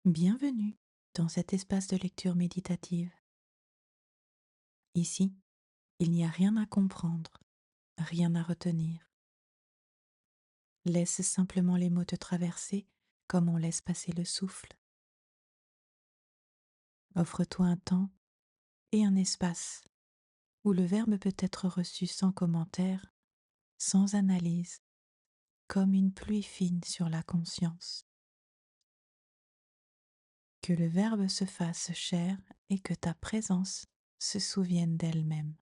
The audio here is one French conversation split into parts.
Bienvenue dans cet espace de lecture méditative. Ici, il n'y a rien à comprendre, rien à retenir. Laisse simplement les mots te traverser comme on laisse passer le souffle. Offre-toi un temps et un espace où le verbe peut être reçu sans commentaire, sans analyse, comme une pluie fine sur la conscience. Que le verbe se fasse chair et que ta présence se souvienne d'elle-même.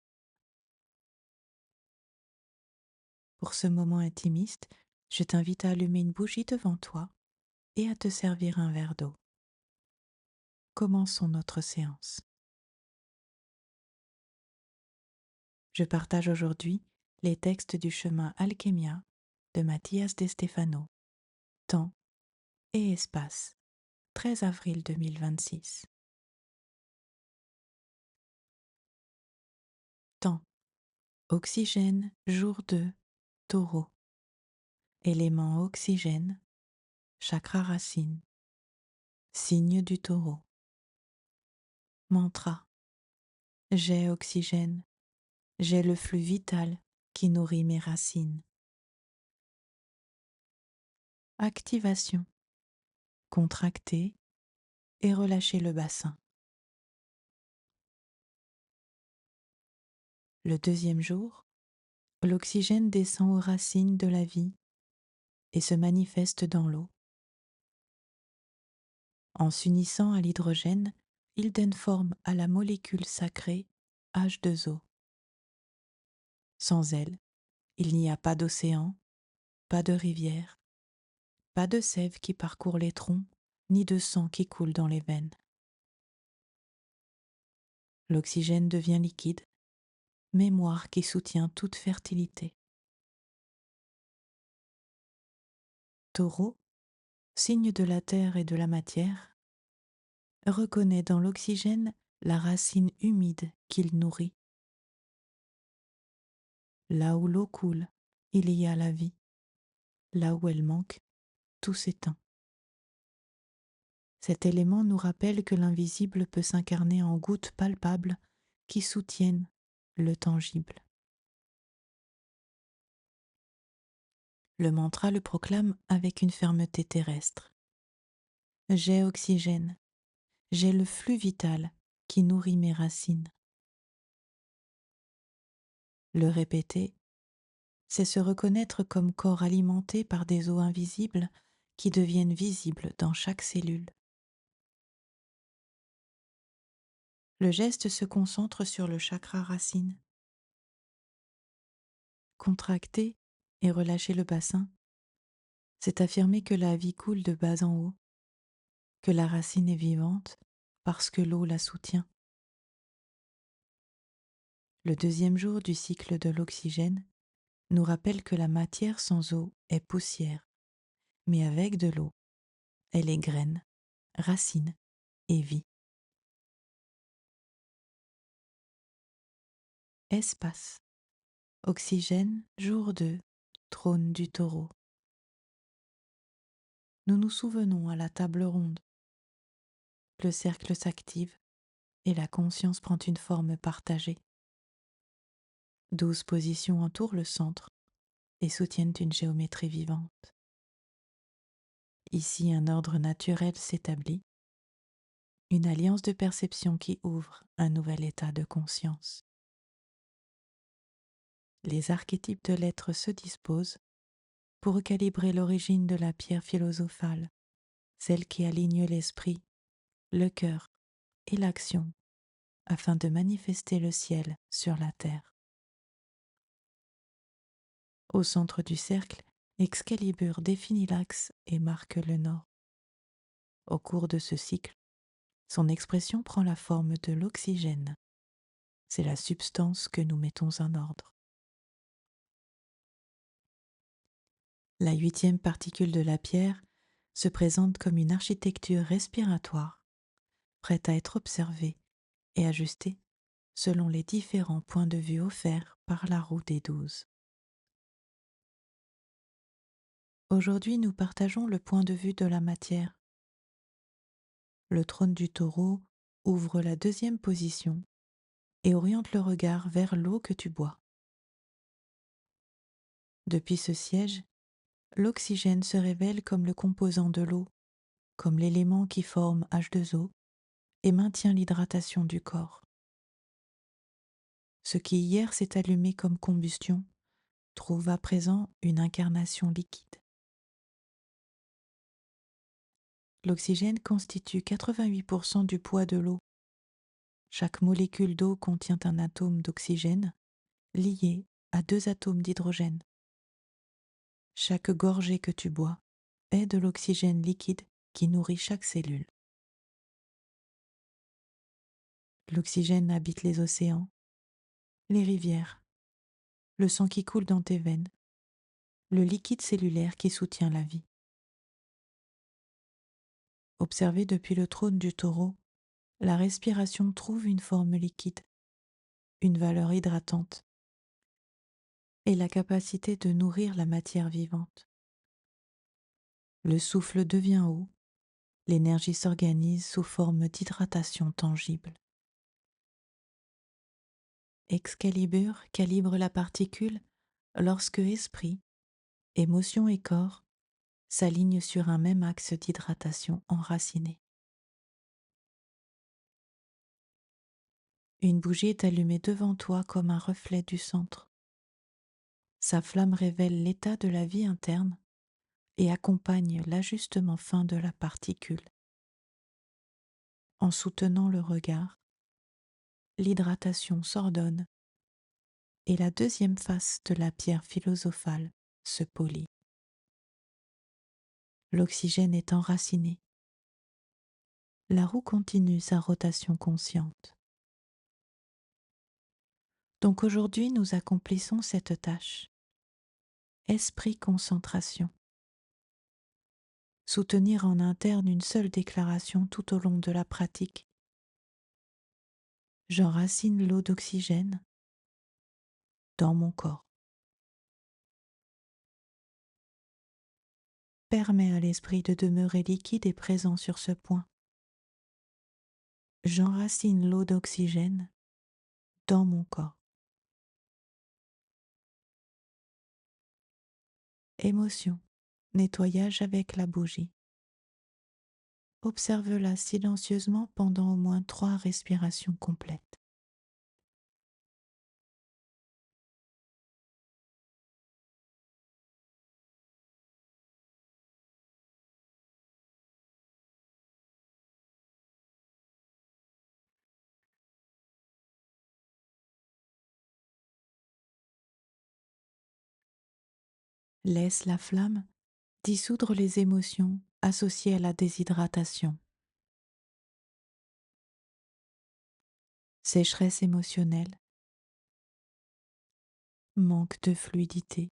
Pour ce moment intimiste, je t'invite à allumer une bougie devant toi et à te servir un verre d'eau. Commençons notre séance. Je partage aujourd'hui les textes du chemin Alchemia de Mathias De Stefano, Temps et espace, 13 avril 2026. Temps, oxygène, jour 2, taureau. Élément oxygène, chakra racine, signe du taureau. Mantra, j'ai oxygène, j'ai le flux vital qui nourrit mes racines. Activation, contracter et relâcher le bassin. Le deuxième jour, l'oxygène descend aux racines de la vie et se manifeste dans l'eau. En s'unissant à l'hydrogène, il donne forme à la molécule sacrée H2O. Sans elle, il n'y a pas d'océan, pas de rivière, pas de sève qui parcourt les troncs, ni de sang qui coule dans les veines. L'oxygène devient liquide, mémoire qui soutient toute fertilité. Taureau, signe de la terre et de la matière, reconnaît dans l'oxygène la racine humide qu'il nourrit. Là où l'eau coule, il y a la vie. Là où elle manque, tout s'éteint. Cet élément nous rappelle que l'invisible peut s'incarner en gouttes palpables qui soutiennent le tangible. Le mantra le proclame avec une fermeté terrestre. J'ai oxygène, j'ai le flux vital qui nourrit mes racines. Le répéter, c'est se reconnaître comme corps alimenté par des eaux invisibles qui deviennent visibles dans chaque cellule. Le geste se concentre sur le chakra racine. Contracter et relâcher le bassin, c'est affirmer que la vie coule de bas en haut, que la racine est vivante parce que l'eau la soutient. Le deuxième jour du cycle de l'oxygène nous rappelle que la matière sans eau est poussière, mais avec de l'eau, elle est graine, racine et vie. Espace, oxygène, jour 2, trône du taureau. Nous nous souvenons à la table ronde. Le cercle s'active et la conscience prend une forme partagée. 12 positions entourent le centre et soutiennent une géométrie vivante. Ici, un ordre naturel s'établit, une alliance de perception qui ouvre un nouvel état de conscience. Les archétypes de l'être se disposent pour recalibrer l'origine de la pierre philosophale, celle qui aligne l'esprit, le cœur et l'action afin de manifester le ciel sur la terre. Au centre du cercle, Excalibur définit l'axe et marque le nord. Au cours de ce cycle, son expression prend la forme de l'oxygène. C'est la substance que nous mettons en ordre. La 8e particule de la pierre se présente comme une architecture respiratoire, prête à être observée et ajustée selon les différents points de vue offerts par la roue des 12. Aujourd'hui, nous partageons le point de vue de la matière. Le trône du taureau ouvre la deuxième position et oriente le regard vers l'eau que tu bois. Depuis ce siège, l'oxygène se révèle comme le composant de l'eau, comme l'élément qui forme H2O et maintient l'hydratation du corps. Ce qui hier s'est allumé comme combustion trouve à présent une incarnation liquide. L'oxygène constitue 88% du poids de l'eau. Chaque molécule d'eau contient un atome d'oxygène lié à 2 atomes d'hydrogène. Chaque gorgée que tu bois est de l'oxygène liquide qui nourrit chaque cellule. L'oxygène habite les océans, les rivières, le sang qui coule dans tes veines, le liquide cellulaire qui soutient la vie. Observé depuis le trône du taureau, la respiration trouve une forme liquide, une valeur hydratante et la capacité de nourrir la matière vivante. Le souffle devient eau, l'énergie s'organise sous forme d'hydratation tangible. Excalibur calibre la particule lorsque esprit, émotion et corps s'alignent sur un même axe d'hydratation enracinée. Une bougie est allumée devant toi comme un reflet du centre. Sa flamme révèle l'état de la vie interne et accompagne l'ajustement fin de la particule. En soutenant le regard, l'hydratation s'ordonne et la deuxième face de la pierre philosophale se polit. L'oxygène est enraciné. La roue continue sa rotation consciente. Donc aujourd'hui, nous accomplissons cette tâche. Esprit concentration. Soutenir en interne une seule déclaration tout au long de la pratique. J'enracine l'eau d'oxygène dans mon corps. Permets à l'esprit de demeurer liquide et présent sur ce point. J'enracine l'eau d'oxygène dans mon corps. Émotion, nettoyage avec la bougie. Observe-la silencieusement pendant au moins 3 respirations complètes. Laisse la flamme dissoudre les émotions associées à la déshydratation. Sécheresse émotionnelle, manque de fluidité,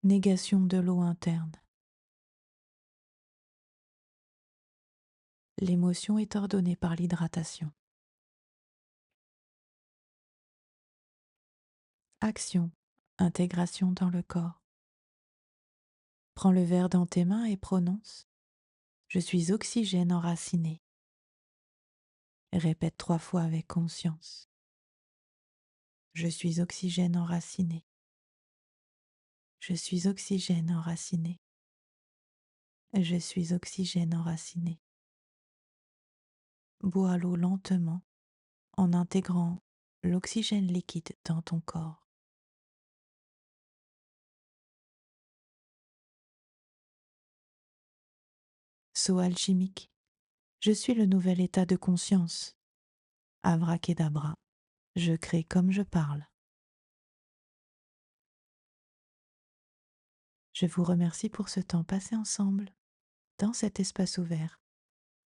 négation de l'eau interne. L'émotion est ordonnée par l'hydratation. Action, intégration dans le corps. Prends le verre dans tes mains et prononce « Je suis oxygène enraciné ». Répète 3 fois avec conscience. Je suis oxygène enraciné. Je suis oxygène enraciné. Je suis oxygène enraciné. Bois l'eau lentement en intégrant l'oxygène liquide dans ton corps. Saut alchimique. Je suis le nouvel état de conscience. Abracadabra. Je crée comme je parle. Je vous remercie pour ce temps passé ensemble dans cet espace ouvert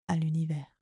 à l'univers.